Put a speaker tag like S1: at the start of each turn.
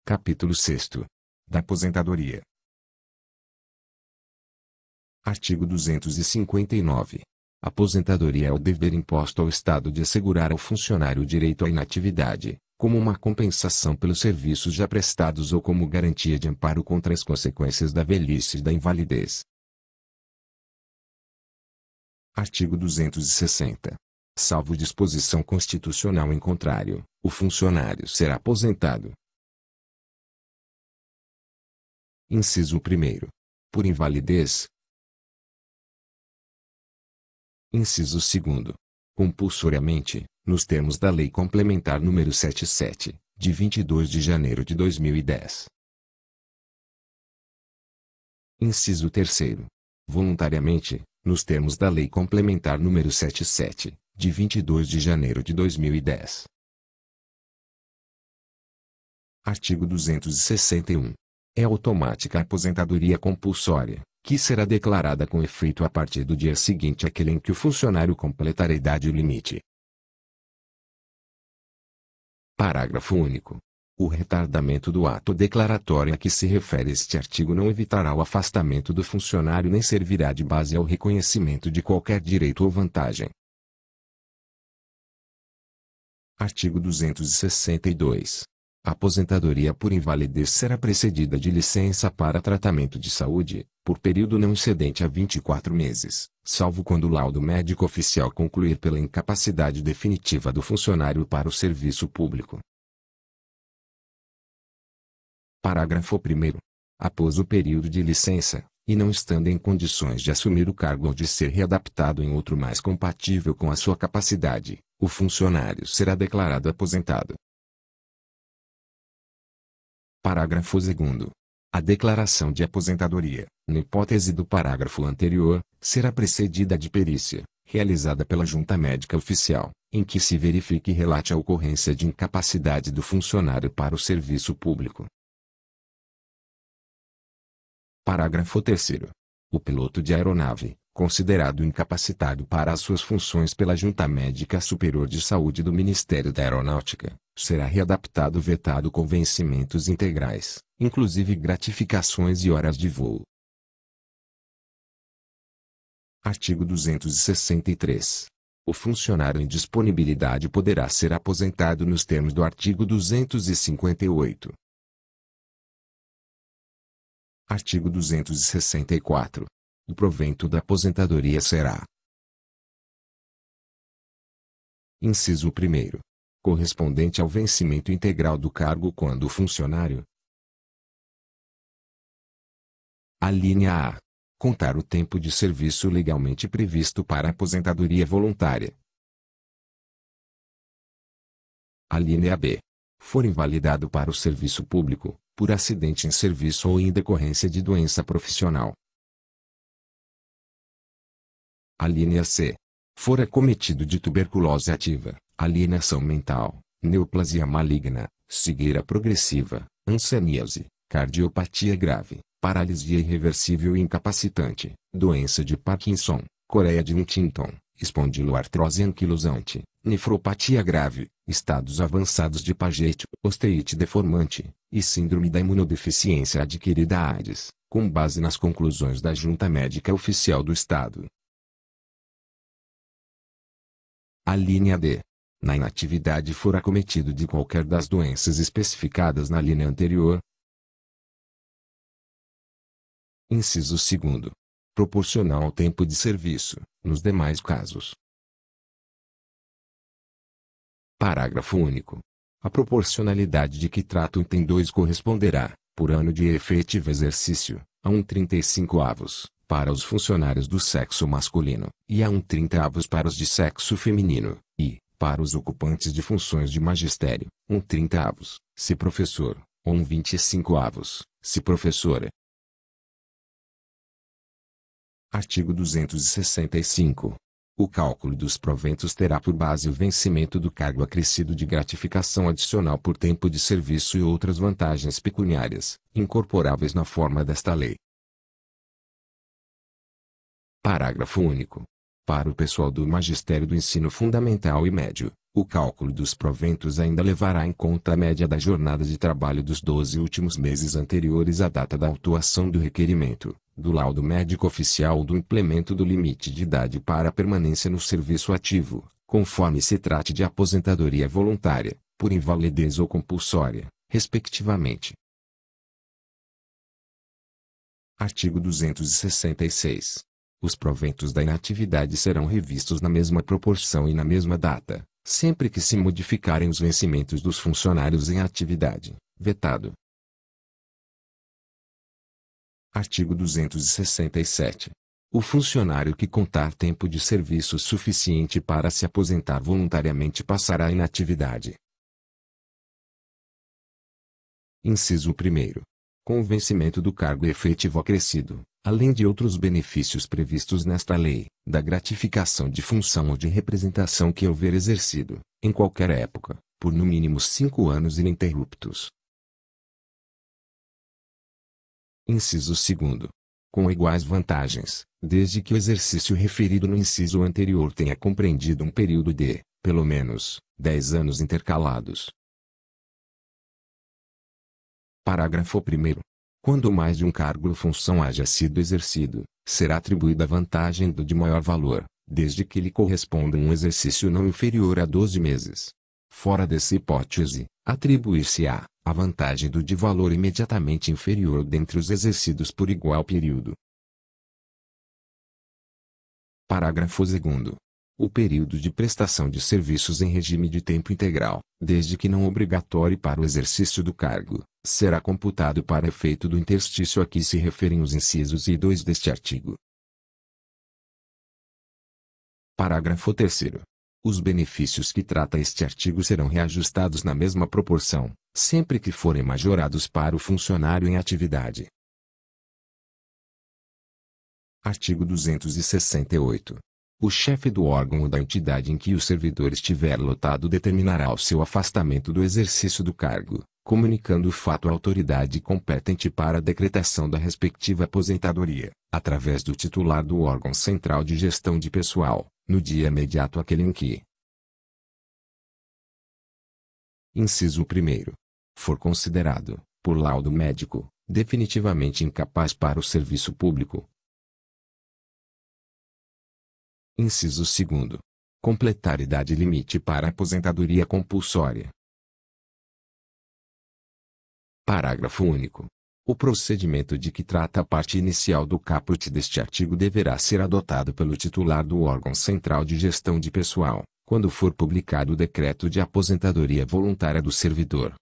S1: Capítulo 6º. Da aposentadoria. Artigo 259. Aposentadoria é o dever imposto ao Estado de assegurar ao funcionário o direito à inatividade, como uma compensação pelos serviços já prestados ou como garantia de amparo contra as consequências da velhice e da invalidez. Artigo 260. Salvo disposição constitucional em contrário, o funcionário será aposentado. Inciso 1º. Por invalidez. Inciso 2º. Compulsoriamente, nos termos da Lei Complementar nº 77, de 22 de janeiro de 2010. Inciso 3º. Voluntariamente, nos termos da Lei Complementar nº 77, de 22 de janeiro de 2010. Artigo 261. É automática a aposentadoria compulsória, que será declarada com efeito a partir do dia seguinte àquele em que o funcionário completar a idade limite. Parágrafo único. O retardamento do ato declaratório a que se refere este artigo não evitará o afastamento do funcionário nem servirá de base ao reconhecimento de qualquer direito ou vantagem. Artigo 262. A aposentadoria por invalidez será precedida de licença para tratamento de saúde, por período não excedente a 24 meses, salvo quando o laudo médico oficial concluir pela incapacidade definitiva do funcionário para o serviço público. Parágrafo 1º. Após o período de licença, e não estando em condições de assumir o cargo ou de ser readaptado em outro mais compatível com a sua capacidade, o funcionário será declarado aposentado. Parágrafo 2º. A declaração de aposentadoria, na hipótese do parágrafo anterior, será precedida de perícia, realizada pela Junta Médica Oficial, em que se verifique e relate a ocorrência de incapacidade do funcionário para o serviço público. Parágrafo 3º. O piloto de aeronave, considerado incapacitado para as suas funções pela Junta Médica Superior de Saúde do Ministério da Aeronáutica, será readaptado vetado com vencimentos integrais, inclusive gratificações e horas de voo. Artigo 263. O funcionário em disponibilidade poderá ser aposentado nos termos do artigo 258. Artigo 264. O provento da aposentadoria será: Inciso 1º. Correspondente ao vencimento integral do cargo quando o funcionário: Alínea A. Contar o tempo de serviço legalmente previsto para aposentadoria voluntária. Alínea B. For invalidado para o serviço público, por acidente em serviço ou em decorrência de doença profissional. Alínea C. For acometido de tuberculose ativa, alienação mental, neoplasia maligna, cegueira progressiva, hanseníase, cardiopatia grave, paralisia irreversível e incapacitante, doença de Parkinson, coreia de Huntington, espondiloartrose anquilosante, nefropatia grave, estados avançados de Paget, osteite deformante, e síndrome da imunodeficiência adquirida AIDS, com base nas conclusões da Junta Médica Oficial do Estado. Alínea D. Na inatividade for acometido de qualquer das doenças especificadas na linha anterior. Inciso 2º. Proporcional ao tempo de serviço, nos demais casos. Parágrafo único. A proporcionalidade de que trata o item 2 corresponderá, por ano de efetivo exercício, a 1/35 para os funcionários do sexo masculino, e a 1/30 para os de sexo feminino, e, para os ocupantes de funções de magistério, 1/30, se professor, ou 1/25, se professora. Artigo 265. O cálculo dos proventos terá por base o vencimento do cargo acrescido de gratificação adicional por tempo de serviço e outras vantagens pecuniárias, incorporáveis na forma desta lei. Parágrafo único. Para o pessoal do Magistério do Ensino Fundamental e Médio, O cálculo dos proventos ainda levará em conta a média da jornada de trabalho dos 12 últimos meses anteriores à data da autuação do requerimento, do laudo médico oficial ou do implemento do limite de idade para permanência no serviço ativo, conforme se trate de aposentadoria voluntária, por invalidez ou compulsória, respectivamente. Artigo 266. Os proventos da inatividade serão revistos na mesma proporção e na mesma data, sempre que se modificarem os vencimentos dos funcionários em atividade, vetado. Artigo 267. O funcionário que contar tempo de serviço suficiente para se aposentar voluntariamente passará à inatividade. Inciso 1º. Com o vencimento do cargo efetivo acrescido, além de outros benefícios previstos nesta lei, da gratificação de função ou de representação que houver exercido, em qualquer época, por no mínimo 5 anos ininterruptos. Inciso 2º. Com iguais vantagens, desde que o exercício referido no inciso anterior tenha compreendido um período de, pelo menos, 10 anos intercalados. Parágrafo 1º. Quando mais de um cargo ou função haja sido exercido, será atribuída a vantagem do de maior valor, desde que lhe corresponda um exercício não inferior a 12 meses. Fora dessa hipótese, atribuir-se-á a vantagem do de valor imediatamente inferior dentre os exercidos por igual período. Parágrafo 2º. O período de prestação de serviços em regime de tempo integral, desde que não obrigatório para o exercício do cargo, será computado para efeito do interstício a que se referem os incisos I e II deste artigo. Parágrafo 3º. Os benefícios que trata este artigo serão reajustados na mesma proporção, sempre que forem majorados para o funcionário em atividade. Artigo 268. O chefe do órgão ou da entidade em que o servidor estiver lotado determinará o seu afastamento do exercício do cargo, comunicando o fato à autoridade competente para a decretação da respectiva aposentadoria, através do titular do órgão central de gestão de pessoal, no dia imediato àquele em que. Inciso 1º. For considerado, por laudo médico, definitivamente incapaz para o serviço público. Inciso 2º. Completar idade limite para a aposentadoria compulsória. Parágrafo único. O procedimento de que trata a parte inicial do caput deste artigo deverá ser adotado pelo titular do órgão central de gestão de pessoal, quando for publicado o decreto de aposentadoria voluntária do servidor,